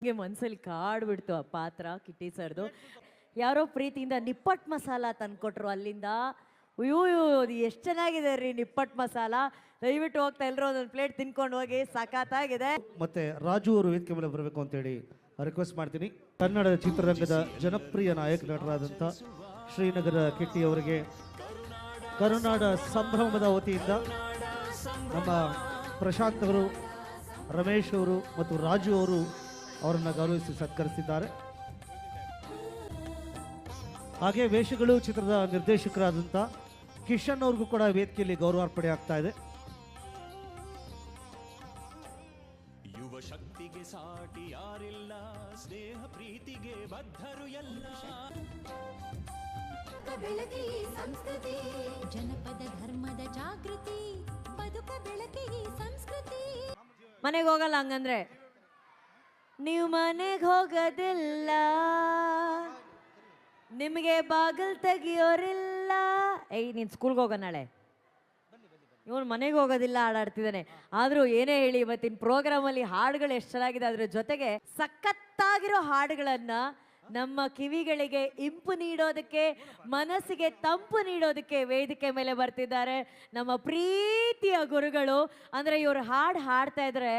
ಹಿಂಗೆ ಮನ್ಸಲ್ಲಿ ಕಾಡ್ಬಿಡ್ತು ಆ ಪಾತ್ರ ಕಿಟ್ಟಿ ಸರ್ದು. ಯಾರೋ ಪ್ರೀತಿಯಿಂದ ನಿಪ್ಪಟ್ ಮಸಾಲ ತಂದ್ಕೊಟ್ರು ಅಲ್ಲಿಂದ. ಅಯ್ಯೋ ಅದು ಎಷ್ಟು ಚೆನ್ನಾಗಿದೆ ರೀ ನಿಪ್ಪಟ್ ಮಸಾಲ. ದಯವಿಟ್ಟು ಹೋಗ್ತಾ ಎಲ್ಲರೂ ಒಂದೊಂದು ಪ್ಲೇಟ್ ತಿನ್ಕೊಂಡು ಹೋಗಿ, ಸಖತ್ತಾಗಿದೆ. ಮತ್ತೆ ರಾಜು ಅವರು ವೇದಿಕೆ ಮೇಲೆ ಬರಬೇಕು ಅಂತೇಳಿ ರಿಕ್ವೆಸ್ಟ್ ಮಾಡ್ತೀನಿ. ಕನ್ನಡ ಚಿತ್ರರಂಗದ ಜನಪ್ರಿಯ ನಾಯಕ ನಟರಾದಂಥ ಶ್ರೀನಗರ ಕಿಟ್ಟಿ ಅವರಿಗೆ ಕರುನಾಡ ಸಂಭ್ರಮದ ವತಿಯಿಂದ ನಮ್ಮ ಪ್ರಶಾಂತ್ ಅವರು, ರಮೇಶ್ ಅವರು ಮತ್ತು ರಾಜು ಅವರು ಅವರನ್ನು ಗೌರವಿಸಿ ಸತ್ಕರಿಸಿದ್ದಾರೆ. ಹಾಗೆ ವೇಷಗಳು ಚಿತ್ರದ ನಿರ್ದೇಶಕರಾದಂಥ ಕಿಶನ್ ಅವ್ರಿಗೂ ಕೂಡ ವೇದಿಕೆಯಲ್ಲಿ ಗೌರವಾರ್ಪಣೆ ಆಗ್ತಾ ಇದೆ. ಯುವ ಶಕ್ತಿಗೆ ಸಾಟಿ ಯಾರಿಲ್ಲ, ಸ್ನೇಹ ಪ್ರೀತಿಗೆ ಬದ್ಧರು ಎಲ್ಲ. ಬೆಳಕಿ ಸಂಸ್ಕೃತಿ, ಜನಪದ ಧರ್ಮದ ಜಾಗೃತಿ, ಬದುಕ ಬೆಳಕಿ ಸಂಸ್ಕೃತಿ. ಮನೆಗೆ ಹೋಗಲ್ಲ ಹಂಗಂದ್ರೆ, ನೀವು ಮನೆಗೆ ಹೋಗೋದಿಲ್ಲ, ನಿಮಗೆ ಬಾಗಿಲು ತೆಗಿಯೋರಿಲ್ಲ. ಏಯ್ ನೀನು ಸ್ಕೂಲ್ಗೆ ಹೋಗೋ ನಾಳೆ. ಇವನು ಮನೆಗೆ ಹೋಗೋದಿಲ್ಲ ಹಾಡಾಡ್ತಿದ್ದಾನೆ. ಆದರೂ ಏನೇ ಹೇಳಿ ಇವತ್ತಿನ ಪ್ರೋಗ್ರಾಮಲ್ಲಿ ಹಾಡುಗಳು ಎಷ್ಟು ಚೆನ್ನಾಗಿದೆ. ಅದ್ರ ಜೊತೆಗೆ ಸಖತ್ತಾಗಿರೋ ಹಾಡುಗಳನ್ನು ನಮ್ಮ ಕಿವಿಗಳಿಗೆ ಇಂಪು ನೀಡೋದಕ್ಕೆ, ಮನಸ್ಸಿಗೆ ತಂಪು ನೀಡೋದಕ್ಕೆ ವೇದಿಕೆ ಮೇಲೆ ಬರ್ತಿದ್ದಾರೆ ನಮ್ಮ ಪ್ರೀತಿಯ ಗುರುಗಳು. ಅಂದರೆ ಇವರು ಹಾಡು ಹಾಡ್ತಾ ಇದ್ರೆ